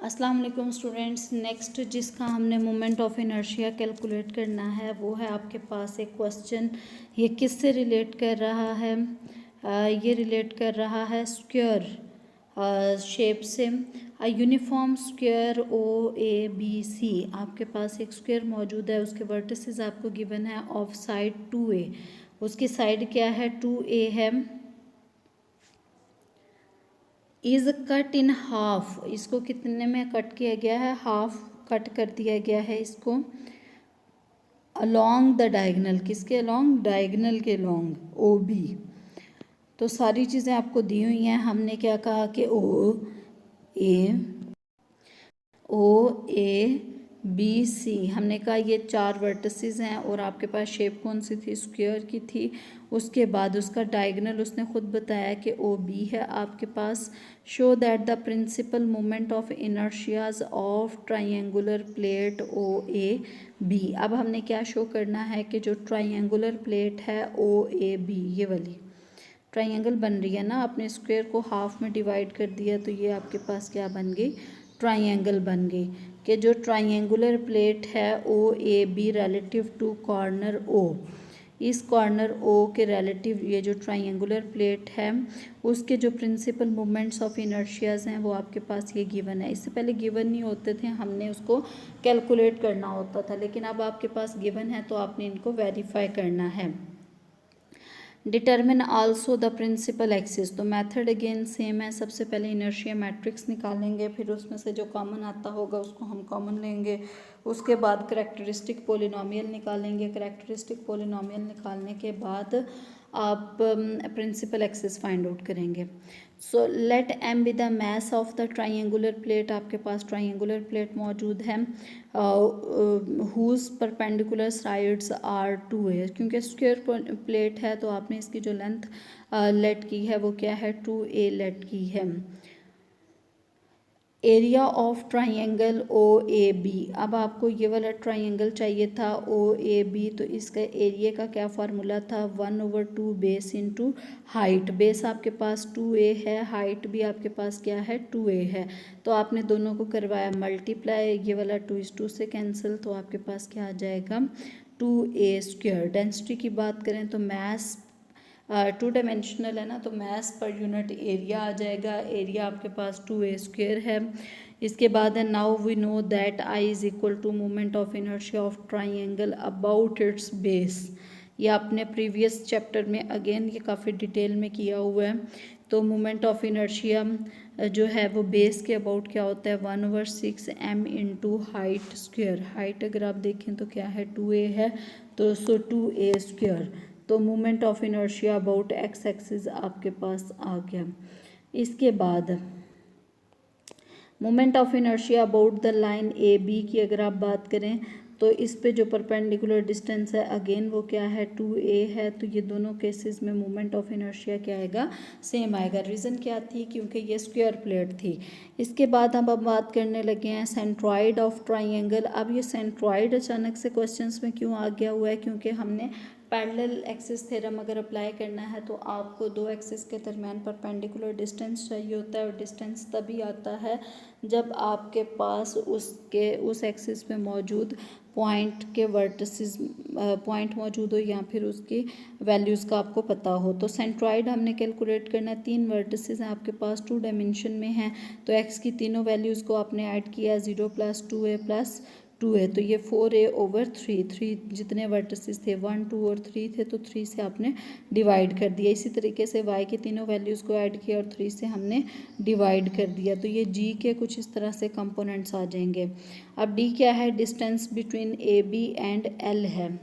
अस्सलाम वालेकुम students. Next जिसका हमने मोमेंट ऑफ इनर्शिया कैलकुलेट करना है वो है आपके पास एक क्वेश्चन। ये किससे रिलेट कर रहा है? ये रिलेट कर रहा है स्क्वायर शेप से। Uniform square O A B C, आपके पास एक स्क्वायर मौजूद है, उसके वर्टिसेस आपको गिवन है ऑफ साइड 2a। उसकी साइड क्या है? 2a है। इज़ कट इन हाफ, इसको कितने में कट किया गया है? हाफ कट कर दिया गया है इसको अलोंग द डायगनल। किसके अलोंग? डायगनल के अलोंग ओ बी। तो सारी चीज़ें आपको दी हुई हैं। हमने क्या कहा कि ओ ए बी सी, हमने कहा ये 4 वर्टिसेस हैं और आपके पास शेप कौन सी थी? स्क्वायर की थी। उसके बाद उसका डायगनल उसने खुद बताया कि ओ बी है आपके पास। Show that the principal moment of inertias of triangular plate O A B. अब हमने क्या शो करना है कि जो ट्राइंगुलर प्लेट है ओ ए बी, ये वाली ट्राइंगल बन रही है ना, आपने स्क्वायर को हाफ में डिवाइड कर दिया तो ये आपके पास क्या बन गई? ट्राइंगल बन गई। कि जो ट्राइंगुलर प्लेट है O A B relative to corner O, इस कॉर्नर ओ के रिलेटिव ये जो ट्राइंगुलर प्लेट है उसके जो प्रिंसिपल मोमेंट्स ऑफ इनर्शियाज हैं वो आपके पास ये गिवन है। इससे पहले गिवन नहीं होते थे, हमने उसको कैलकुलेट करना होता था, लेकिन अब आपके पास गिवन है तो आपने इनको वेरीफाई करना है। Determine also the principal axis, तो मेथड अगेन सेम है। सबसे पहले इनर्शिया मैट्रिक्स निकालेंगे, फिर उसमें से जो कॉमन आता होगा उसको हम कॉमन लेंगे। उसके बाद करेक्टरिस्टिक पोलिनोमियल निकालेंगे। करेक्टरिस्टिक पोलिनोमियल निकालने के बाद आप प्रिंसिपल एक्सिस फाइंड आउट करेंगे। So let M be the mass of the triangular plate, आपके पास ट्राइंगुलर प्लेट मौजूद है whose perpendicular sides are 2a, क्योंकि स्क्वायर प्लेट है तो आपने इसकी जो लेंथ लेट की है वो क्या है? 2a लेट की है। Area of triangle O A B, अब आपको ये वाला ट्राइंगल चाहिए था ओ ए बी, तो इसका एरिया का क्या फार्मूला था? 1/2 बेस इंटू हाइट। बेस आपके पास 2a है, हाइट भी आपके पास क्या है? 2a है। तो आपने दोनों को करवाया मल्टीप्लाई, ये वाला 2:2 से कैंसिल, तो आपके पास क्या आ जाएगा? 2a square. डेंसिटी की बात करें तो मैस 2 डायमेंशनल है ना, तो मैस पर यूनिट एरिया आ जाएगा। एरिया आपके पास 2a स्क्वायर है। इसके बाद है now we know that I is equal to moment of inertia of triangle about its base. ये आपने प्रीवियस चैप्टर में अगेन ये काफ़ी डिटेल में किया हुआ है। तो मोमेंट ऑफ इनर्शिया जो है वो बेस के अबाउट क्या होता है? 1/6 m into height square. Height अगर आप देखें तो क्या है? 2a है, तो 2a स्क्वायर। तो moment of inertia about X axis आपके पास आ गया। इसके बाद moment of inertia about the line A B की अगर आप बात करें तो इस पे जो परपेंडिकुलर डिस्टेंस है अगेन वो क्या है? 2a है। तो ये दोनों केसेस में मोमेंट ऑफ इनर्शिया क्या आएगा? सेम आएगा। रीज़न क्या थी? क्योंकि ये स्क्वायर प्लेट थी। इसके बाद हम अब बात करने लगे हैं सेंट्रॉइड ऑफ ट्राइंगल। अब ये सेंट्रॉइड अचानक से क्वेश्चंस में क्यों आ गया हुआ है? क्योंकि हमने पैरेलल एक्सिस थ्योरम अगर अप्लाई करना है तो आपको 2 एक्सिस के दरमियान परपेंडिकुलर डिस्टेंस चाहिए होता है, और डिस्टेंस तभी आता है जब आपके पास उस एक्सिस पे मौजूद पॉइंट के वर्टिसेस पॉइंट मौजूद हो या फिर उसकी वैल्यूज़ का आपको पता हो। तो सेंट्रॉइड हमने कैलकुलेट करना है। 3 वर्टिसेस हैं आपके पास, 2 डायमेंशन में हैं, तो एक्स की तीनों वैल्यूज़ को आपने ऐड किया 0 + 2a + 2a, तो ये 4a/3। 3 जितने वर्टिसेस थे 1, 2 और 3 थे, तो 3 से आपने डिवाइड कर दिया। इसी तरीके से y के तीनों वैल्यूज़ को ऐड किया और 3 से हमने डिवाइड कर दिया। तो ये g के कुछ इस तरह से कंपोनेंट्स आ जाएंगे। अब d क्या है? Distance between A B and l है।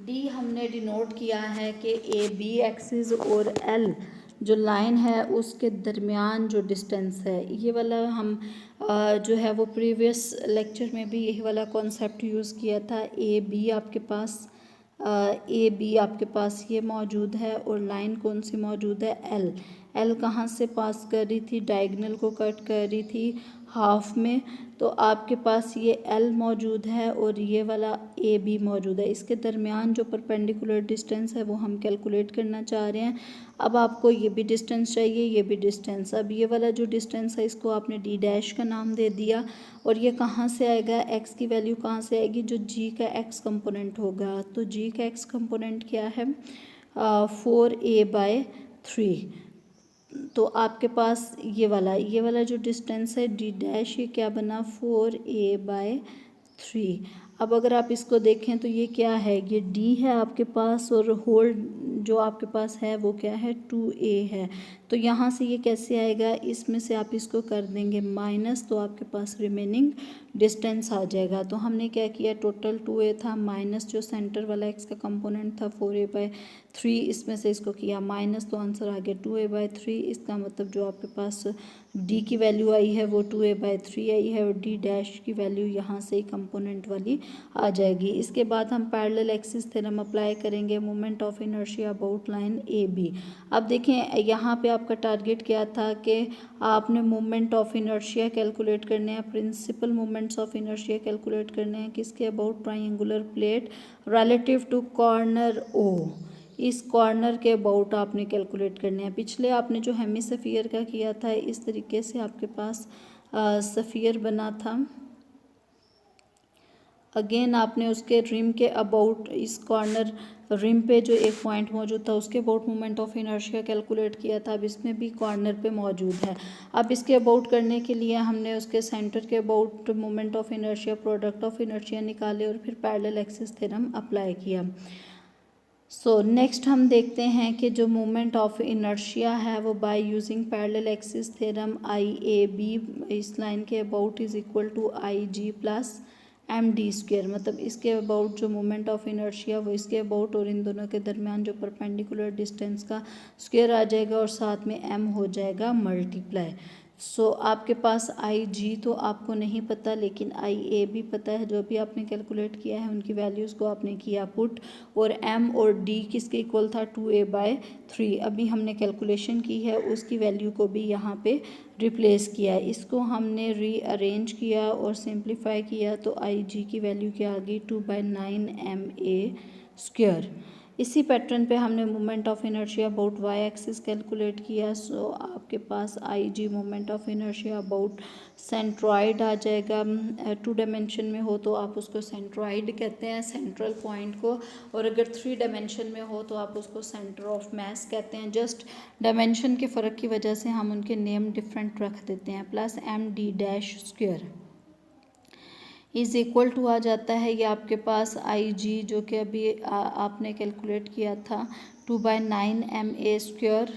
d हमने डिनोट किया है कि ए बी एक्सिस और l जो लाइन है उसके दरमियान जो डिस्टेंस है, ये वाला हम जो है वो प्रीवियस लेक्चर में भी यही वाला कॉन्सेप्ट यूज़ किया था। ए बी आपके पास ये मौजूद है और लाइन कौन सी मौजूद है? एल। एल कहाँ से पास कर रही थी, डायगोनल को कट कर रही थी हाफ में। तो आपके पास ये एल मौजूद है और ये वाला ए बी मौजूद है। इसके दरमियान जो परपेंडिकुलर डिस्टेंस है वो हम कैलकुलेट करना चाह रहे हैं। अब आपको ये भी डिस्टेंस चाहिए, ये भी डिस्टेंस। अब ये वाला जो डिस्टेंस है इसको आपने डी डैश का नाम दे दिया। और ये कहाँ से आएगा, एक्स की वैल्यू कहाँ से आएगी, जो जी का एक्स कंपोनेंट होगा। तो जी का एक्स कंपोनेंट क्या है, 4a/3। तो आपके पास ये वाला जो डिस्टेंस है डी डैश, ये क्या बना, 4a/3। अब अगर आप इसको देखें तो ये क्या है, ये डी है आपके पास और होल जो आपके पास है वो क्या है, 2a है। तो यहाँ से ये कैसे आएगा, इसमें से आप इसको कर देंगे माइनस, तो आपके पास रिमेनिंग डिस्टेंस आ जाएगा। तो हमने क्या किया, टोटल 2a था माइनस जो सेंटर वाला एक्स का कंपोनेंट था 4a/3, इसमें से इसको किया माइनस, तो आंसर आ गया 2a/3। इसका मतलब जो आपके पास डी की वैल्यू आई है वो 2a/3 आई है और डी डैश की वैल्यू यहाँ से ही कंपोनेंट वाली आ जाएगी। इसके बाद हम पैरेलल एक्सिस थ्योरम अप्लाई करेंगे, moment of inertia about line A B. अब देखें यहाँ पे आपका टारगेट क्या था कि आपने मोमेंट ऑफ इनर्शिया कैलकुलेट करने हैं, principal moments of inertia calculate करने हैं किसके, about triangular plate relative to corner O. इस कॉर्नर के अबाउट आपने कैलकुलेट करने हैं। पिछले आपने जो हेमिस्फीयर का किया था इस तरीके से आपके पास स्फीयर बना था। अगेन आपने उसके रिम के अबाउट, इस कॉर्नर रिम पे जो एक पॉइंट मौजूद था उसके about moment of inertia calculate किया था। अब इसमें भी कॉर्नर पे मौजूद है। अब इसके अबाउट करने के लिए हमने उसके सेंटर के about moment of inertia, product of inertia निकाले और फिर पैरेलल एक्सिस थ्योरम अप्लाई किया। सो नेक्स्ट हम देखते हैं कि जो मोमेंट ऑफ इनर्शिया है वो by using parallel axis theorem I A B इस लाइन के about is equal to I G plus M D square. मतलब इसके अबाउट जो मोमेंट ऑफ इनर्शिया वो इसके अबाउट और इन दोनों के दरमियान जो परपेंडिकुलर डिस्टेंस का स्क्वेयर आ जाएगा और साथ में एम हो जाएगा मल्टीप्लाई। सो आपके पास आई जी तो आपको नहीं पता, लेकिन आई ए भी पता है। जो भी आपने कैलकुलेट किया है उनकी वैल्यूज़ को आपने किया पुट, और एम और डी किसके इक्वल था, 2a/3। अभी हमने कैलकुलेशन की है उसकी वैल्यू को भी यहाँ पे रिप्लेस किया है। इसको हमने रीअरेंज किया और सिंप्लीफाई किया तो आई जी की वैल्यू क्या आ गई, 2/9ma²। इसी पैटर्न पे हमने moment of inertia about Y axis calculate किया। सो आपके पास I G moment of inertia about centroid आ जाएगा। 2 डायमेंशन में हो तो आप उसको सेंट्रॉइड कहते हैं, सेंट्रल पॉइंट को, और अगर 3 डायमेंशन में हो तो आप उसको सेंटर ऑफ मास कहते हैं। जस्ट डायमेंशन के फ़र्क की वजह से हम उनके नेम डिफरेंट रख देते हैं। Plus M D dash square is equal to आ जाता है ये आपके पास आई जी जो कि अभी आपने कैलकुलेट किया था, 2/9ma²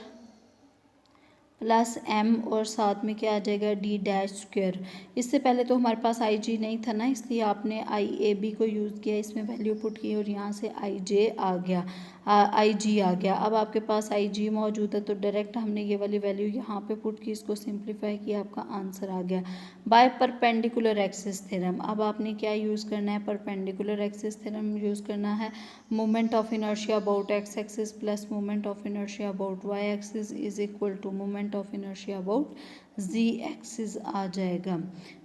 प्लस एम और साथ में क्या आ जाएगा, डी डैश स्क्वेयर। इससे पहले तो हमारे पास आई जी नहीं था ना, इसलिए आपने आई ए बी को यूज़ किया, इसमें वैल्यू पुट की और यहाँ से आई जे आ गया, आई जी आ गया। अब आपके पास आई जी मौजूद है तो डायरेक्ट हमने ये वाली वैल्यू यहाँ पे पुट की, इसको सिंप्लीफाई किया, आपका आंसर आ गया बाय परपेंडिकुलर एक्सिस थ्योरम। अब आपने क्या यूज़ करना है, परपेंडिकुलर एक्सिस थ्योरम यूज़ करना है। Moment of inertia about X axis plus moment of inertia about Y axis is equal to moment of inertia about ji axis आ जाएगा।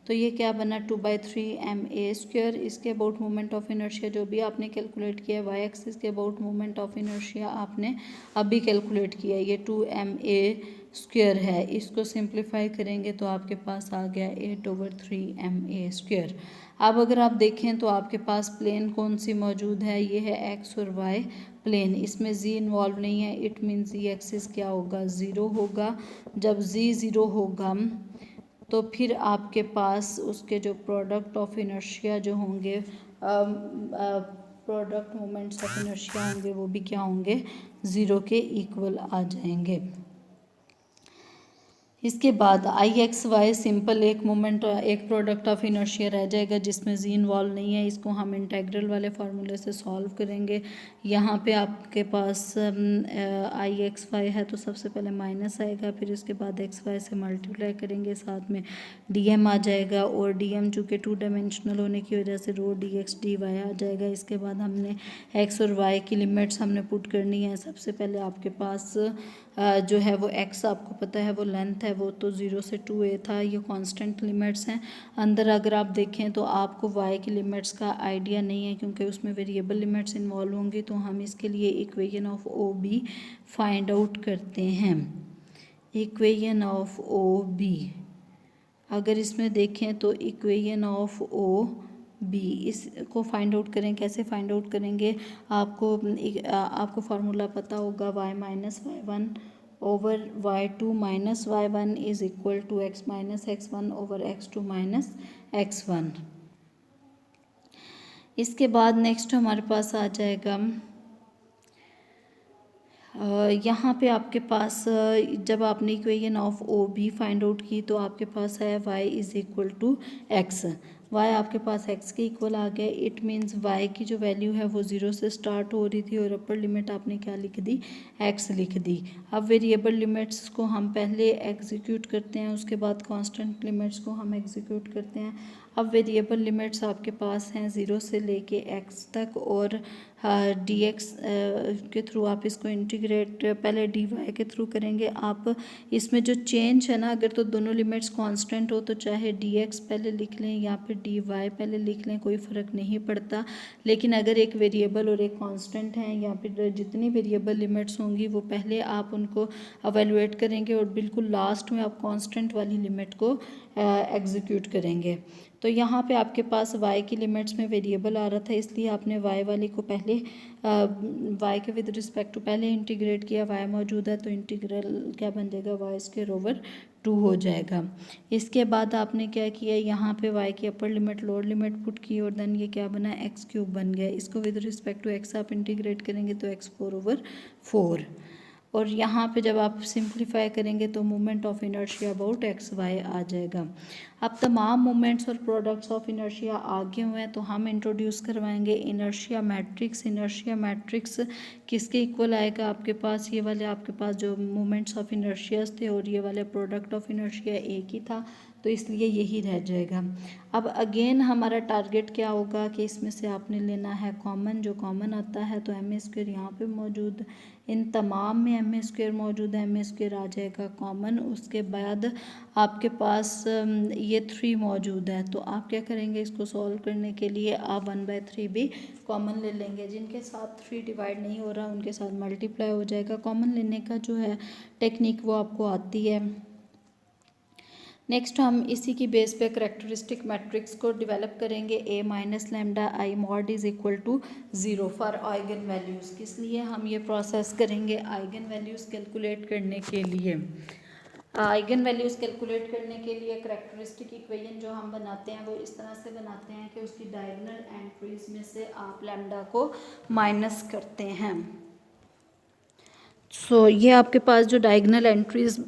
तो ये क्या बना, 2/3ma²। इसके अबाउट मोमेंट ऑफ इनर्शिया जो भी आपने कैलकुलेट किया है, वाई एक्सिस के अबाउट मोमेंट ऑफ इनर्शिया आपने अभी कैलकुलेट किया है, ये 2ma² है। इसको सिंप्लीफाई करेंगे तो आपके पास आ गया 8/3ma²। अब अगर आप देखें तो आपके पास प्लेन कौन सी मौजूद है, ये है एक्स और वाई प्लेन, इसमें जी इन्वॉल्व नहीं है। इट मीन जी एक्सिस क्या होगा, ज़ीरो होगा। जब जी ज़ीरो होगा तो फिर आपके पास उसके जो प्रोडक्ट ऑफ इनर्शिया जो होंगे, प्रोडक्ट मोमेंट्स ऑफ इनर्शिया होंगे वो भी क्या होंगे, ज़ीरो के इक्वल आ जाएंगे। इसके बाद आई एक्स वाई सिंपल एक मोमेंट, एक प्रोडक्ट ऑफ इनर्शिया रह जाएगा जिसमें जी इन्वॉल्व नहीं है। इसको हम इंटेग्रल वाले फार्मूले से सॉल्व करेंगे। यहाँ पे आपके पास आई एक्स वाई है तो सबसे पहले माइनस आएगा, फिर इसके बाद एक्स वाई से मल्टीप्लाई करेंगे, साथ में डी एम आ जाएगा, और डी एम चूँकि 2 डायमेंशनल होने की वजह से rho D x D Y आ जाएगा। इसके बाद हमने एक्स और वाई की लिमिट्स हमने पुट करनी है। सबसे पहले आपके पास जो है वो x आपको पता है वो लेंथ है वो तो 0 से 2a था। ये कांस्टेंट लिमिट्स हैं। अंदर अगर आप देखें तो आपको y की लिमिट्स का आइडिया नहीं है क्योंकि उसमें वेरिएबल लिमिट्स इन्वॉल्व होंगी। तो हम इसके लिए equation of O B find out करते हैं। इक्वेशन ऑफ ओ बी अगर इसमें देखें तो इक्वेशन ऑफ ओ बी इसको फाइंड आउट करें। कैसे फाइंड आउट करेंगे? आपको फार्मूला पता होगा y minus Y one over y2 minus Y one is equal to x minus x1 over x2 minus x1। इसके बाद नेक्स्ट हमारे पास आ जाएगा यहाँ पे आपके पास जब आपने equation of O B find out की तो आपके पास है y is equal to X. y आपके पास x के इक्वल आ गया। इट मीन्स y की जो वैल्यू है वो 0 से स्टार्ट हो रही थी और अपर लिमिट आपने क्या लिख दी? x लिख दी। अब वेरिएबल लिमिट्स को हम पहले एग्जीक्यूट करते हैं, उसके बाद कांस्टेंट लिमिट्स को हम एग्जीक्यूट करते हैं। अब वेरिएबल लिमिट्स आपके पास हैं 0 से लेके x तक और dx के थ्रू आप इसको इंटीग्रेट पहले dy के थ्रू करेंगे। आप इसमें जो चेंज है ना, अगर तो दोनों लिमिट्स कांस्टेंट हो तो चाहे dx पहले लिख लें या फिर dy पहले लिख लें, कोई फ़र्क नहीं पड़ता। लेकिन अगर एक वेरिएबल और एक कांस्टेंट है या फिर जितनी वेरिएबल लिमिट्स होंगी वो पहले आप उनको अवेलुएट करेंगे और बिल्कुल लास्ट में आप कांस्टेंट वाली लिमिट को एग्जीक्यूट करेंगे। तो यहाँ पे आपके पास y की लिमिट्स में वेरिएबल आ रहा था इसलिए आपने y वाली को पहले y के विद रिस्पेक्ट टू पहले इंटीग्रेट किया। y मौजूद है तो इंटीग्रल क्या बन जाएगा? y स्क्वायर ओवर 2 हो जाएगा। इसके बाद आपने क्या किया? यहाँ पे y की upper limit lower limit put की और देन ये क्या बना? एक्स क्यूब बन गया। इसको विद रिस्पेक्ट टू x आप इंटीग्रेट करेंगे तो x4 ओवर 4 और यहाँ पे जब आप सिंप्लीफाई करेंगे तो moment of inertia about X Y आ जाएगा। अब तमाम मोमेंट्स और प्रोडक्ट्स ऑफ इनर्शिया आगे हुए हैं तो हम इंट्रोड्यूस करवाएंगे इनर्शिया मैट्रिक्स। इनर्शिया मैट्रिक्स किसके इक्वल आएगा? आपके पास ये वाले आपके पास जो मोमेंट्स ऑफ इनर्शियाज थे और ये वाले प्रोडक्ट ऑफ इनर्शिया एक ही था तो इसलिए यही रह जाएगा। अब अगेन हमारा टारगेट क्या होगा कि इसमें से आपने लेना है कॉमन। जो कॉमन आता है तो एम ए स्क्वायर यहाँ पर मौजूद, इन तमाम में एम ए स्क्वायर मौजूद है, एम ए स्क्वायर आ जाएगा कॉमन। उसके बाद आपके पास ये 3 मौजूद है तो आप क्या करेंगे? इसको सॉल्व करने के लिए आप 1/3 भी कॉमन ले लेंगे। जिनके साथ 3 डिवाइड नहीं हो रहा उनके साथ मल्टीप्लाई हो जाएगा। कॉमन लेने का जो है टेक्निक वो आपको आती है। नेक्स्ट हम इसी की बेस पे करेक्टरिस्टिक मैट्रिक्स को डेवलप करेंगे। a minus lambda I mod is equal to 0 for eigen values. किस लिए हम ये प्रोसेस करेंगे? आइगन वैल्यूज़ कैलकुलेट करने के लिए। आइगन वैल्यूज़ कैलकुलेट करने के लिए करेक्टरिस्टिक इक्वेशन जो हम बनाते हैं वो इस तरह से बनाते हैं कि उसकी डायगोनल एंट्रीज में से आप लैम्डा को माइनस करते हैं। सो ये आपके पास जो डायगोनल एंट्रीज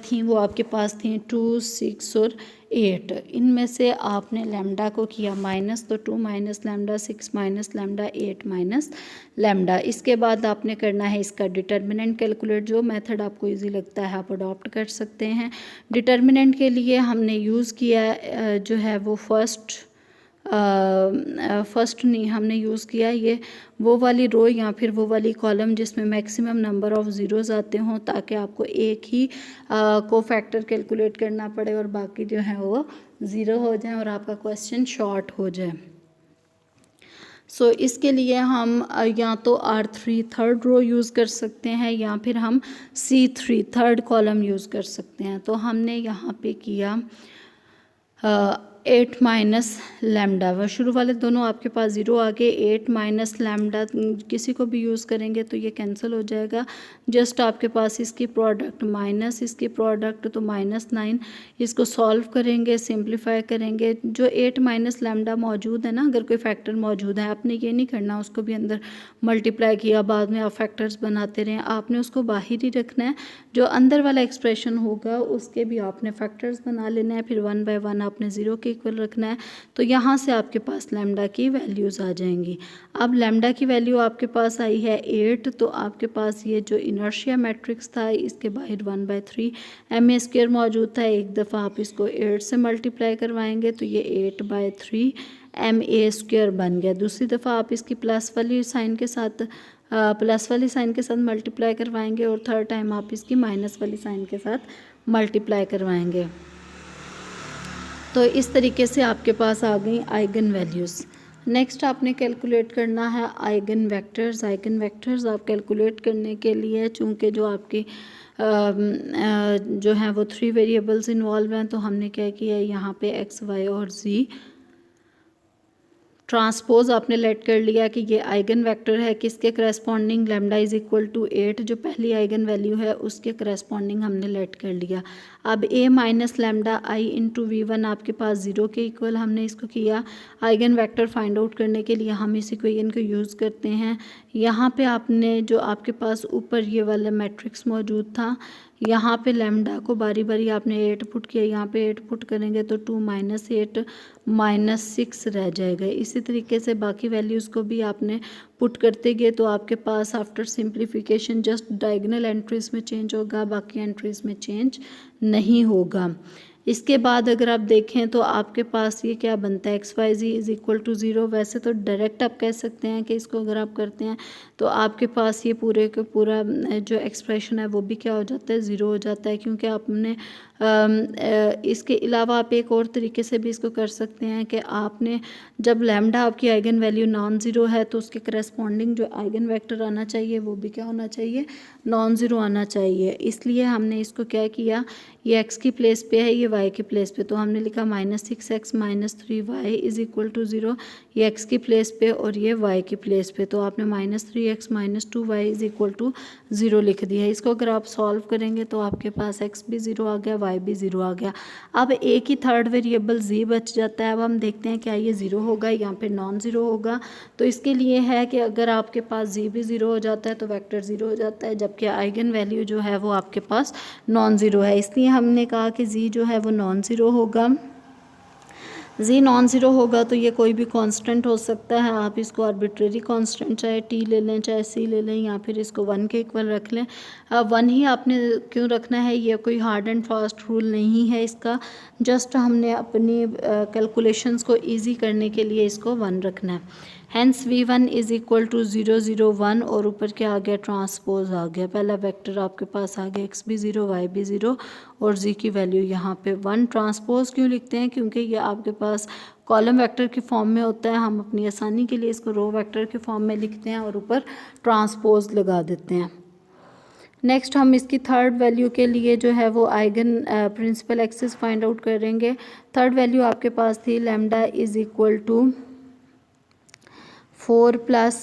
थी वो आपके पास थी 2, 6 और 8। इनमें से आपने लैम्डा को किया माइनस तो 2 minus lambda 6 minus lambda 8 minus lambda. इसके बाद आपने करना है इसका डिटर्मिनेंट कैलकुलेट। जो मेथड आपको इजी लगता है आप अडॉप्ट कर सकते हैं। डिटर्मिनेंट के लिए हमने यूज़ किया जो है वो फर्स्ट नहीं हमने यूज़ किया ये वो वाली रो या फिर वो वाली कॉलम जिसमें मैक्सिमम नंबर ऑफ़ ज़ीरोज़ आते हों ताकि आपको एक ही को फैक्टर कैलकुलेट करना पड़े और बाकी जो है वो ज़ीरो हो जाए और आपका क्वेश्चन शॉर्ट हो जाए। सो इसके लिए हम या तो R3 थर्ड रो यूज़ कर सकते हैं या फिर हम C3 थर्ड कॉलम यूज़ कर सकते हैं। तो हमने यहाँ पे किया 8 माइनस लैम्डा। वह शुरू वाले दोनों आपके पास 0 आ गए। 8 माइनस लैम्डा किसी को भी यूज़ करेंगे तो ये कैंसिल हो जाएगा। जस्ट आपके पास इसकी प्रोडक्ट माइनस इसकी प्रोडक्ट तो -9। इसको सॉल्व करेंगे, सिंप्लीफाई करेंगे। जो 8 माइनस लैम्डा मौजूद है ना, अगर कोई फैक्टर मौजूद है आपने ये नहीं करना उसको भी अंदर मल्टीप्लाई किया बाद में आप फैक्टर्स बनाते रहें। आपने उसको बाहर ही रखना है। जो अंदर वाला एक्सप्रेशन होगा उसके भी आपने फैक्टर्स बना लेना है। फिर 1 बाय 1 आपने 0 के इक्वल रखना है। तो यहाँ से आपके पास लैम्डा की वैल्यूज़ आ जाएंगी। अब लैम्डा की वैल्यू आपके पास आई है 8 तो आपके पास ये जो इनर्शिया मैट्रिक्स था इसके बाहर 1/3 ma स्क्वायर मौजूद था। एक दफ़ा आप इसको 8 से मल्टीप्लाई करवाएंगे तो ये 8/3 ma स्क्वायर बन गया। दूसरी दफ़ा आप इसकी प्लस वाली साइन के साथ प्लस वाली साइन के साथ मल्टीप्लाई करवाएंगे और थर्ड टाइम आप इसकी माइनस वाली साइन के साथ मल्टीप्लाई करवाएंगे। तो इस तरीके से आपके पास आ गई आइगन वैल्यूज़। नेक्स्ट आपने कैलकुलेट करना है आइगन वेक्टर्स। आइगन वेक्टर्स आप कैलकुलेट करने के लिए चूँकि जो आपकी जो है वो 3 वेरिएबल्स इन्वॉल्व हैं, तो हमने क्या किया यहाँ पे एक्स वाई और जी ट्रांसपोज आपने लेट कर लिया कि ये आइगन वेक्टर है किसके corresponding, lambda is equal to 8 जो पहली आइगन वैल्यू है उसके करस्पॉन्डिंग हमने लेट कर लिया। अब ए माइनस लैम्डा आई इंटू V1 आपके पास 0 के इक्वल हमने इसको किया। आइगन वेक्टर फाइंड आउट करने के लिए हम इस इक्वेशन को यूज़ करते हैं। यहाँ पे आपने जो आपके पास ऊपर ये वाला मैट्रिक्स मौजूद था, यहाँ पे लैम्डा को बारी बारी आपने 8 पुट किया, यहाँ पे 8 पुट करेंगे तो 2 माइनस 8 माइनस 6 रह जाएगा। इसी तरीके से बाकी वैल्यूज़ को भी आपने पुट करते गए तो आपके पास after simplification just diagonal entries में चेंज होगा, बाकी एंट्रीज में चेंज नहीं होगा। इसके बाद अगर आप देखें तो आपके पास ये क्या बनता है, X Y Z is equal to 0। वैसे तो डायरेक्ट आप कह सकते हैं कि इसको अगर आप करते हैं तो आपके पास ये पूरे का पूरा जो एक्सप्रेशन है वो भी क्या हो जाता है, 0 हो जाता है। क्योंकि आपने इसके अलावा आप एक और तरीके से भी इसको कर सकते हैं कि आपने जब लैम्डा आपकी आइगन वैल्यू नॉन ज़ीरो है तो उसके करस्पॉन्डिंग जो आइगन वेक्टर आना चाहिए वो भी क्या होना चाहिए, नॉन ज़ीरो आना चाहिए। इसलिए हमने इसको क्या किया, ये x की प्लेस पे है, ये y की प्लेस पे, तो हमने लिखा -6x - 3y is equal to 0। ये x की प्लेस पे और ये y की प्लेस पे, तो आपने -3x - 2y is equal to 0 लिख दिया। इसको अगर आप सॉल्व करेंगे तो आपके पास x भी 0 आ गया, y भी 0 आ गया। अब एक ही थर्ड वेरिएबल z बच जाता है। अब हम देखते हैं क्या ये 0 होगा, यहाँ पे नॉन ज़ीरो होगा। तो इसके लिए है कि अगर आपके पास z भी 0 हो जाता है तो वेक्टर 0 हो जाता है, जबकि आइगन वैल्यू जो है वो आपके पास नॉन ज़ीरो है। इसलिए हमने कहा कि z जो है वो नॉन ज़ीरो होगा। z नॉन ज़ीरो होगा तो ये कोई भी कांस्टेंट हो सकता है, आप इसको आर्बिट्रेरी कांस्टेंट चाहे t ले लें चाहे c ले लें, या फिर इसको 1 के इक्वल रख लें। 1 ही आपने क्यों रखना है, ये कोई हार्ड एंड फास्ट रूल नहीं है इसका, जस्ट हमने अपनी कैलकुलेशंस को ईजी करने के लिए इसको 1 रखना है। Hence v1 is equal to 0 0 1 और ऊपर क्या आ गया, ट्रांसपोज आ गया। पहला वेक्टर आपके पास आ गया, x भी 0 y भी 0 और z की वैल्यू यहाँ पे 1। ट्रांसपोज क्यों लिखते हैं, क्योंकि ये आपके पास कॉलम वेक्टर के फॉर्म में होता है। हम अपनी आसानी के लिए इसको रो वेक्टर के फॉर्म में लिखते हैं और ऊपर ट्रांसपोज लगा देते हैं। नेक्स्ट हम इसकी थर्ड वैल्यू के लिए जो है वो eigen principal axis find out करेंगे। थर्ड वैल्यू आपके पास थी lambda is equal to 4 plus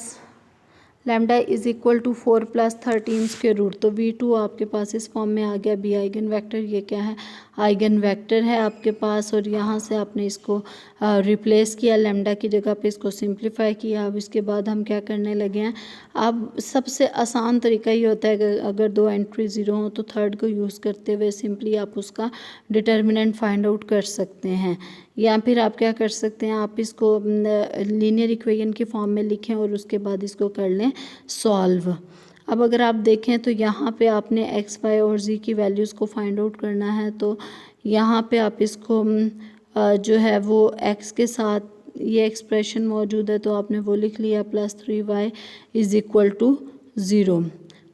lambda is equal to 4 plus 13 square root. तो v2 आपके पास इस फॉर्म में आ गया, बी आइगन वेक्टर, ये क्या है, आइगन वेक्टर है आपके पास। और यहाँ से आपने इसको रिप्लेस किया, लैम्डा की जगह पे इसको सिंप्लीफाई किया। अब इसके बाद हम क्या करने लगे हैं, अब सबसे आसान तरीका ये होता है कि अगर दो एंट्री 0 हो तो थर्ड को यूज़ करते हुए सिंपली आप उसका डिटर्मिनेंट फाइंड आउट कर सकते हैं। या फिर आप क्या कर सकते हैं, आप इसको लीनियर इक्वेशन के फॉर्म में लिखें और उसके बाद इसको कर लें सॉल्व। अब अगर आप देखें तो यहाँ पे आपने x, y और z की वैल्यूज़ को फाइंड आउट करना है। तो यहाँ पे आप इसको जो है वो x के साथ ये एक्सप्रेशन मौजूद है तो आपने वो लिख लिया +3y इज़ इक्वल टू 0।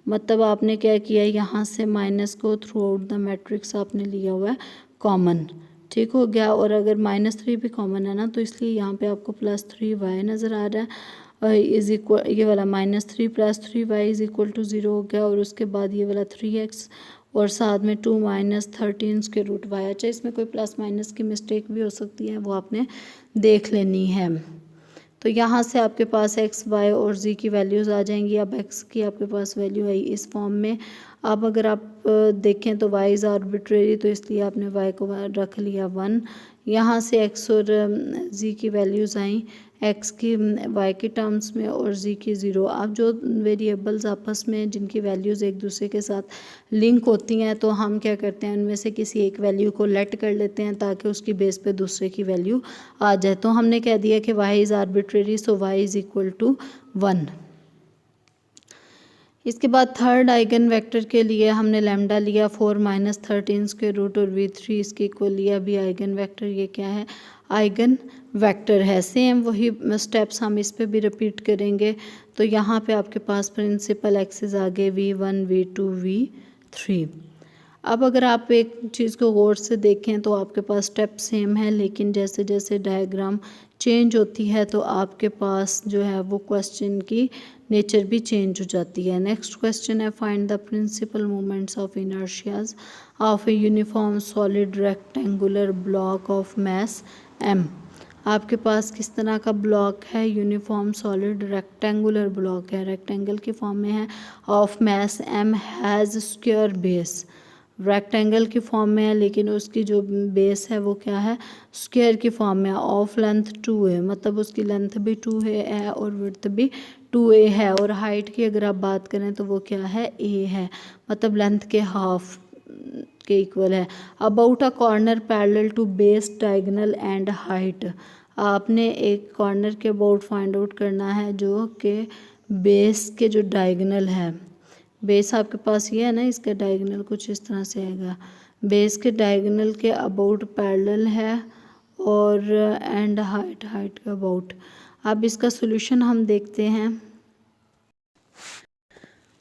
मतलब आपने क्या किया, यहाँ से माइनस को थ्रू आउट द मैट्रिक्स आपने लिया हुआ है कॉमन, ठीक हो गया। और अगर -3 भी कॉमन है ना तो इसलिए यहाँ पे आपको +3y नज़र आ रहा है इज़ इक्वल, ये वाला -3 + 3y इज़ इक्वल टू 0 हो गया। और उसके बाद ये वाला 3x और साथ में 2 - 13 स्क्वायर रूट y। अच्छा, इसमें कोई प्लस माइनस की मिस्टेक भी हो सकती है, वो आपने देख लेनी है। तो यहाँ से आपके पास x, y और z की वैल्यूज़ आ जाएंगी। अब x की आपके पास वैल्यू आई इस फॉर्म में। अब अगर आप देखें तो y इज़ आर्बिट्रेरी, तो इसलिए आपने y को रख लिया 1। यहाँ से x और z की वैल्यूज़ आई, x की y के टर्म्स में और z की 0। अब जो वेरिएबल्स आपस में जिनकी वैल्यूज़ एक दूसरे के साथ लिंक होती हैं तो हम क्या करते हैं, उनमें से किसी एक वैल्यू को लेट कर लेते हैं ताकि उसकी बेस पे दूसरे की वैल्यू आ जाए। तो हमने कह दिया कि y is arbitrary, so y is equal to 1। इसके बाद थर्ड आइगन वेक्टर के लिए हमने लैम्डा लिया 4 माइनस 13 स्क्वायर रूट और v3 इसके इक्वल लिया भी आइगन वेक्टर। ये क्या है, आइगन वेक्टर है। सेम वही स्टेप्स हम इस पे भी रिपीट करेंगे। तो यहाँ पे आपके पास प्रिंसिपल एक्सिस आ गए v1 v2 v3। अब अगर आप एक चीज़ को गौर से देखें तो आपके पास स्टेप सेम है, लेकिन जैसे जैसे डायग्राम चेंज होती है तो आपके पास जो है वो क्वेश्चन की नेचर भी चेंज हो जाती है। नेक्स्ट क्वेश्चन है, find the principal moments of inertias of a uniform solid rectangular block of mass m। आपके पास किस तरह का ब्लॉक है, यूनिफॉर्म सॉलिड रेक्टेंगुलर ब्लॉक है, रेक्टेंगल की फॉर्म में है, of mass m has square base. Rectangle की फॉर्म में है लेकिन उसकी जो बेस है वो क्या है, स्क्वायर की फॉर्म में है। ऑफ लेंथ 2a, मतलब उसकी लेंथ भी 2a है और विड्थ भी 2a है। और हाइट की अगर आप बात करें तो वो क्या है, a है, मतलब लेंथ के हाफ के इक्वल है। About a corner parallel to base diagonal and height. आपने एक कॉर्नर के अबाउट फाइंड आउट करना है जो कि बेस के जो डायगोनल है, बेस आपके पास ये है ना, इसका डायगोनल कुछ इस तरह से आएगा, बेस के डायगोनल के अबाउट पैरेलल है और एंड हाइट के अबाउट। अब इसका सॉल्यूशन हम देखते हैं।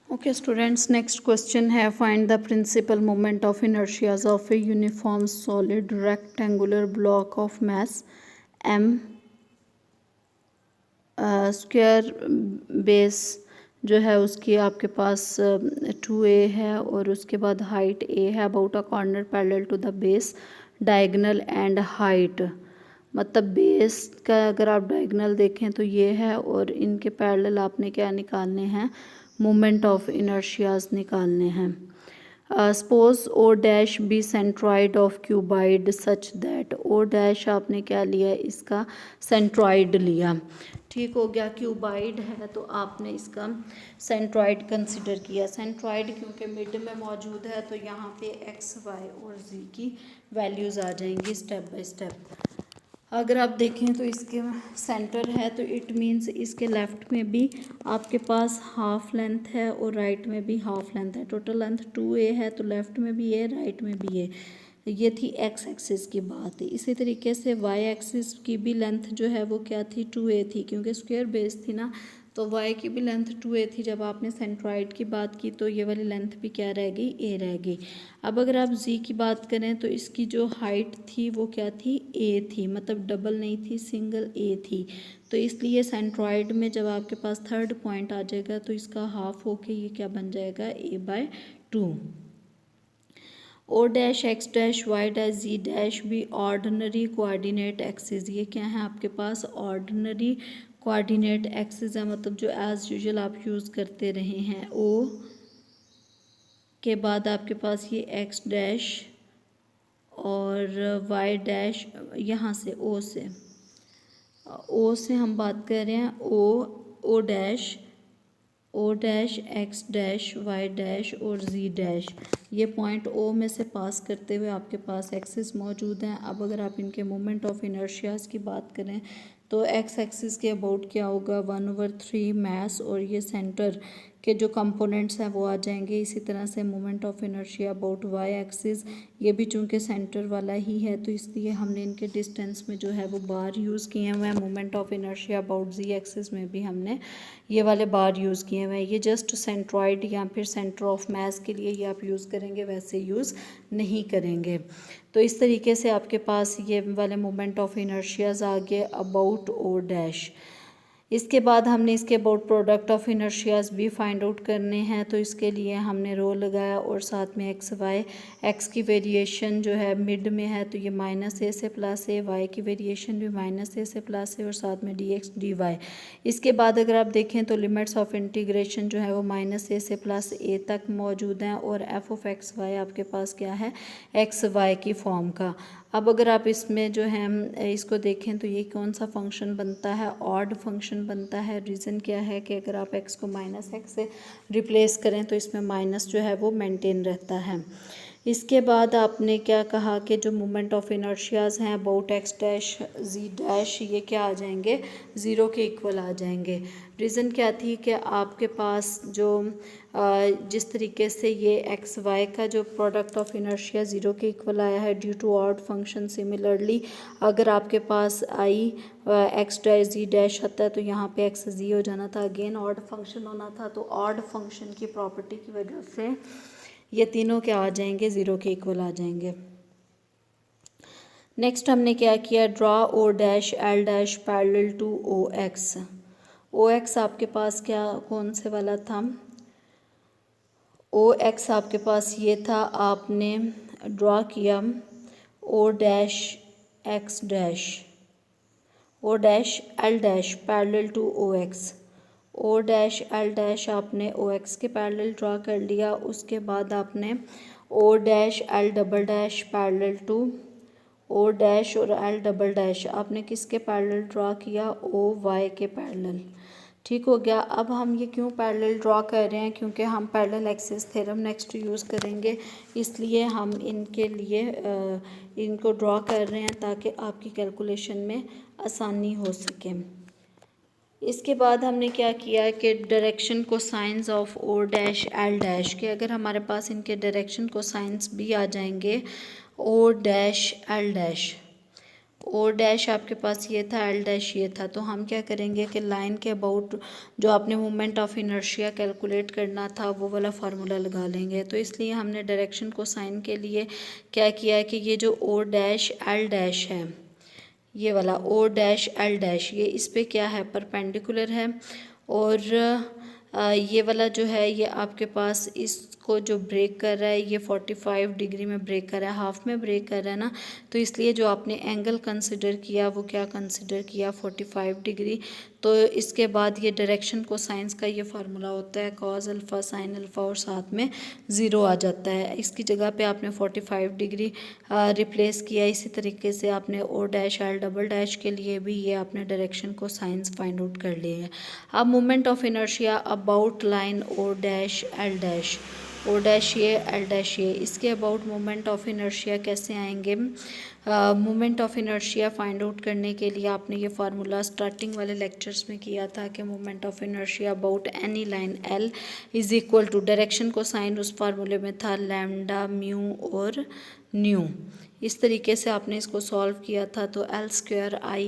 ओके स्टूडेंट्स, नेक्स्ट क्वेश्चन है, find the principal moment of inertias of a uniform solid rectangular block of mass m square base जो है उसकी आपके पास 2a है और उसके बाद हाइट a है। About a corner parallel to the base diagonal and height, मतलब बेस का अगर आप डायगोनल देखें तो ये है और इनके पैरेलल आपने क्या निकालने हैं, मोमेंट ऑफ इनर्शियाज निकालने हैं। Suppose O dash B centroid of cuboid such that, O dash आपने क्या लिया, इसका सेंट्रॉइड लिया, ठीक हो गया। क्यूबाइड है तो आपने इसका सेंट्रॉइड कंसिडर किया। सेंट्रॉइड क्योंकि मिड में मौजूद है तो यहाँ पे एक्स वाई और जी की वैल्यूज़ आ जाएंगी स्टेप बाय स्टेप। अगर आप देखें तो इसके सेंटर है तो इट मीन्स इसके लेफ़्ट में भी आपके पास हाफ लेंथ है और राइट में भी हाफ लेंथ है। टोटल लेंथ 2a है तो लेफ़्ट में भी है राइट में भी है। ये थी एक्स एक्सिस की बात। इसी तरीके से वाई एक्सिस की भी लेंथ जो है वो क्या थी, 2a थी, क्योंकि स्क्वायर बेस थी ना, तो y की भी लेंथ 2a थी। जब आपने सेंट्रॉइड की बात की तो ये वाली लेंथ भी क्या रह गई, a रह गई। अब अगर आप z की बात करें तो इसकी जो हाइट थी वो क्या थी, a थी, मतलब डबल नहीं थी, सिंगल a थी। तो इसलिए सेंट्रॉइड में जब आपके पास थर्ड पॉइंट आ जाएगा तो इसका हाफ होके ये क्या बन जाएगा, a/2। O dash X dash Y dash जी डैश भी ऑर्डिनरी कोऑर्डिनेट एक्सिस। ये क्या है आपके पास, ऑर्डिनरी कोऑर्डिनेट एक्सिस है, मतलब जो एज यूजुअल आप यूज़ करते रहे हैं। ओ के बाद आपके पास ये एक्स डैश और वाई डैश, यहाँ से ओ से हम बात कर रहे हैं, O dash X dash Y dash और जी डैश, ये पॉइंट ओ में से पास करते हुए आपके पास एक्सिस मौजूद हैं। अब अगर आप इनके मोमेंट ऑफ इनर्शियाज की बात करें तो एक्स एक्सिस के अबाउट क्या होगा, 1/3 मास, और ये सेंटर के जो कंपोनेंट्स हैं वो आ जाएंगे। इसी तरह से moment of inertia about Y axis, ये भी चूंकि सेंटर वाला ही है तो इसलिए हमने इनके डिस्टेंस में जो है वो बार यूज़ किए हुए हैं। Moment of inertia about ji axis में भी हमने ये वाले बार यूज़ किए हुए हैं। ये जस्ट सेंट्रॉइड या फिर सेंटर ऑफ मास के लिए ये आप यूज़ करेंगे, वैसे यूज़ नहीं करेंगे। तो इस तरीके से आपके पास ये वाले मोमेंट ऑफ इनर्शियाज आ गए अबाउट ओ डैश। इसके बाद हमने इसके अबाउट प्रोडक्ट ऑफ इनर्शियाज भी फाइंड आउट करने हैं। तो इसके लिए हमने रो लगाया और साथ में एक्स वाई, एक्स की वेरिएशन जो है मिड में है तो ये -a से +a, वाई की वेरिएशन भी -a से +a और साथ में dx dy। इसके बाद अगर आप देखें तो लिमिट्स ऑफ इंटीग्रेशन जो है वो -a से +a तक मौजूद हैं और एफ ऑफ एक्स वाई आपके पास क्या है, एक्स वाई की फॉर्म का। अब अगर आप इसमें जो है इसको देखें तो ये कौन सा फंक्शन बनता है, ऑड फंक्शन बनता है। रीज़न क्या है कि अगर आप x को -x से रिप्लेस करें तो इसमें माइनस जो है वो मेंटेन रहता है। इसके बाद आपने क्या कहा कि जो मोमेंट ऑफ इनर्शियाज़ हैं about X dash ji dash ये क्या आ जाएंगे, ज़ीरो के इक्वल आ जाएंगे। रीज़न क्या थी कि आपके पास जो जिस तरीके से ये एक्स वाई का जो प्रोडक्ट ऑफ इनर्शिया ज़ीरो के इक्वल आया है due to odd function, similarly अगर आपके पास I X dash ji dash आता है तो यहाँ पे एक्स जी हो जाना था, अगेन ऑड फंक्शन होना था, तो ऑड फंक्शन की प्रॉपर्टी की वजह से ये तीनों क्या आ जाएंगे, ज़ीरो के इक्वल आ जाएंगे। नेक्स्ट हमने क्या किया, draw O dash L dash parallel to O X. O X आपके पास क्या कौन से वाला था, ओ एक्स आपके पास ये था, आपने ड्रा किया O dash X dash, O dash L dash parallel to O X, O dash L dash आपने ओ एक्स के पैरेलल ड्रा कर लिया। उसके बाद आपने O dash L double dash parallel to O dash और एल डबल डैश आपने किसके पैरेलल ड्रा किया, ओ वाई के पैरेलल। ठीक हो गया। अब हम ये क्यों पैरेलल ड्रा कर रहे हैं, क्योंकि हम parallel axis theorem next use करेंगे, इसलिए हम इनके लिए इनको ड्रा कर रहे हैं ताकि आपकी कैलकुलेशन में आसानी हो सके। इसके बाद हमने क्या किया कि direction cosines of O dash L dash के, अगर हमारे पास इनके डायरेक्शन को साइंस भी आ जाएंगे, O dash L dash, O dash आपके पास ये था, एल डैश ये था, तो हम क्या करेंगे कि लाइन के अबाउट जो आपने मोमेंट ऑफ इनर्शिया कैलकुलेट करना था वो वाला फार्मूला लगा लेंगे। तो इसलिए हमने डायरेक्शन को साइन के लिए क्या किया है कि ये जो ओ डैश एल डैश है, ये वाला ओ डैश एल डैश, ये इस पे क्या है, परपेंडिकुलर है, और ये वाला जो है ये आपके पास इसको जो ब्रेक कर रहा है ये 45 डिग्री में ब्रेक कर रहा है, हाफ में ब्रेक कर रहा है ना, तो इसलिए जो आपने एंगल कंसिडर किया वो क्या कंसिडर किया, 45 डिग्री। तो इसके बाद ये डायरेक्शन को साइंस का ये फार्मूला होता है कॉस अल्फ़ा साइन अल्फ़ा और साथ में ज़ीरो आ जाता है, इसकी जगह पे आपने 45 डिग्री रिप्लेस किया। इसी तरीके से आपने O dash L double dash के लिए भी ये आपने डायरेक्शन को साइंस फाइंड आउट कर लिया है। अब moment of inertia about line O dash L dash, O dash ये एल डैश ये, इसके अबाउट मोमेंट ऑफ इनर्शिया कैसे आएंगे, moment of inertia find out करने के लिए आपने ये फार्मूला स्टार्टिंग वाले लेक्चर्स में किया था कि moment of inertia about any line L is equal to, direction cosine उस फार्मूले में था लैम्डा म्यू और न्यू। इस तरीके से आपने इसको सॉल्व किया था। तो एल स्क्वायर आई,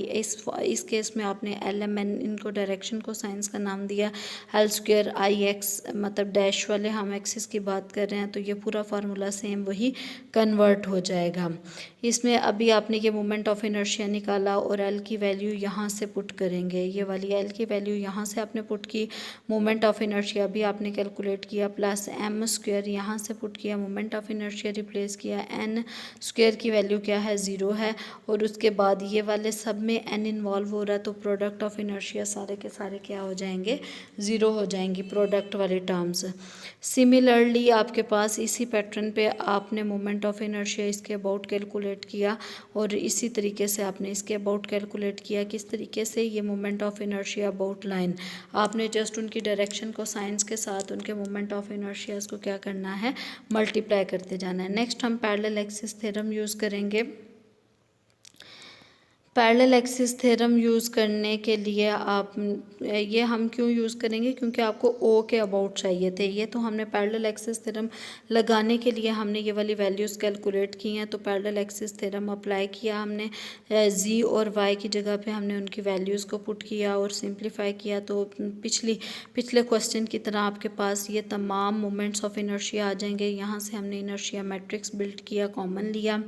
इस केस में आपने एल एम एन, इनको डायरेक्शन को साइंस का नाम दिया, एल स्क्वायर आई एक्स, मतलब डैश वाले हम एक्सिस की बात कर रहे हैं, तो ये पूरा फार्मूला सेम वही कन्वर्ट हो जाएगा। इसमें अभी आपने ये मोमेंट ऑफ इनर्शिया निकाला और एल की वैल्यू यहाँ से पुट करेंगे, ये वाली एल की वैल्यू यहाँ से आपने पुट की, मोमेंट ऑफ इनर्शिया भी आपने कैलकुलेट किया, प्लस एम स्क्वायर यहाँ से पुट किया, मोमेंट ऑफ इनर्शिया रिप्लेस किया, एन स्क्वायर की वैल्यू क्या है, ज़ीरो है, और उसके बाद ये वाले सब में एन इन्वॉल्व हो रहा है, तो प्रोडक्ट ऑफ इनर्शिया सारे के सारे क्या हो जाएंगे, ज़ीरो हो जाएंगी प्रोडक्ट वाले टर्म्स। सिमिलरली आपके पास इसी पैटर्न पे आपने मोमेंट ऑफ इनर्शिया इसके अबाउट कैलकुलेट किया, और इसी तरीके से आपने इसके अबाउट कैलकुलेट किया। किस तरीके से, ये moment of inertia about line, आपने जस्ट उनकी डायरेक्शन को साइंस के साथ उनके मोमेंट ऑफ इनर्शिया को क्या करना है, मल्टीप्लाई करते जाना है। नेक्स्ट हम पैरेलल एक्सिस थ्योरम यूज़ करेंगे। पैरेलल एक्सिस थ्योरम यूज़ करने के लिए आप ये हम क्यों यूज़ करेंगे, क्योंकि आपको ओ के अबाउट चाहिए थे ये, तो हमने पैरेलल एक्सिस थ्योरम लगाने के लिए हमने ये वाली वैल्यूज़ कैलकुलेट की हैं। तो पैरेलल एक्सिस थ्योरम अप्लाई किया हमने, जी और वाई की जगह पे हमने उनकी वैल्यूज़ को पुट किया और सिंप्लीफाई किया। तो पिछले क्वेश्चन की तरह आपके पास ये तमाम मोमेंट्स ऑफ इनर्शिया आ जाएंगे। यहाँ से हमने इनर्शिया मैट्रिक्स बिल्ड किया, कॉमन लिया।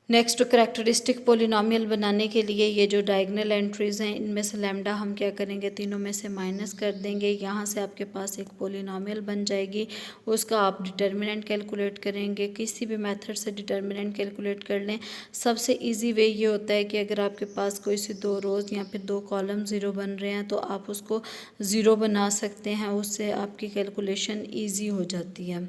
नेक्स्ट करैक्टरिस्टिक पोलिनोमियल बनाने के लिए ये जो डायगोनल एंट्रीज़ हैं इनमें से लैम्डा हम क्या करेंगे, तीनों में से माइनस कर देंगे, यहाँ से आपके पास एक पोलिनोमियल बन जाएगी, उसका आप डिटर्मिनेंट कैलकुलेट करेंगे। किसी भी मेथड से डिटर्मिनेंट कैलकुलेट कर लें। सबसे इजी वे ये होता है कि अगर आपके पास कोई सी दो रोज़ या फिर दो कॉलम ज़ीरो बन रहे हैं तो आप उसको ज़ीरो बना सकते हैं, उससे आपकी कैलकुलेशन ईजी हो जाती है।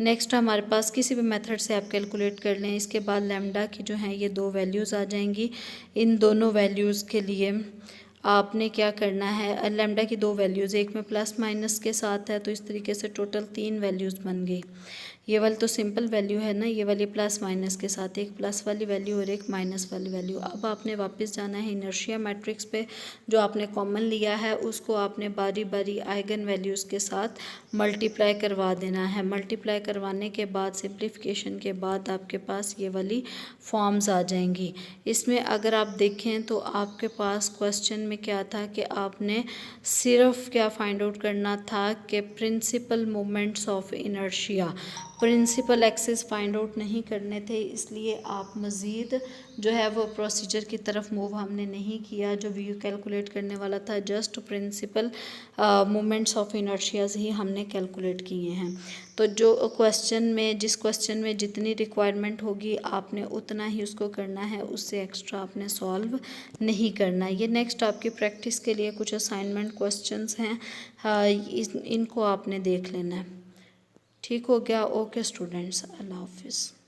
नेक्स्ट हमारे पास किसी भी मेथड से आप कैलकुलेट कर लें। इसके बाद लैम्डा की जो हैं ये दो वैल्यूज़ आ जाएंगी। इन दोनों वैल्यूज़ के लिए आपने क्या करना है, लैम्डा की दो वैल्यूज़, एक में प्लस माइनस के साथ है, तो इस तरीके से टोटल तीन वैल्यूज़ बन गई। ये वाली तो सिंपल वैल्यू है ना, ये वाली प्लस माइनस के साथ, एक प्लस वाली वैल्यू और एक माइनस वाली वैल्यू। अब आपने वापस जाना है इनर्शिया मैट्रिक्स पे, जो आपने कॉमन लिया है उसको आपने बारी बारी आइगन वैल्यूज़ के साथ मल्टीप्लाई करवा देना है। मल्टीप्लाई करवाने के बाद सिंप्लीफिकेशन के बाद आपके पास ये वाली फॉर्म्स आ जाएंगी। इसमें अगर आप देखें तो आपके पास क्वेश्चन में क्या था कि आपने सिर्फ क्या फाइंड आउट करना था कि principal moments of inertia, principal axis find out नहीं करने थे, इसलिए आप मज़ीद जो है वो प्रोसीजर की तरफ मूव हमने नहीं किया जो व्यू कैलकुलेट करने वाला था। Just principal moments of inertias ही हमने कैलकुलेट किए हैं। तो जो क्वेश्चन में, जिस क्वेश्चन में जितनी रिक्वायरमेंट होगी आपने उतना ही उसको करना है, उससे एक्स्ट्रा आपने सॉल्व नहीं करना। ये नेक्स्ट आपकी प्रैक्टिस के लिए कुछ असाइनमेंट क्वेश्चंस हैं, इनको आपने देख लेना है। ठीक हो गया? ओके स्टूडेंट्स, अल्लाह हाफिज़।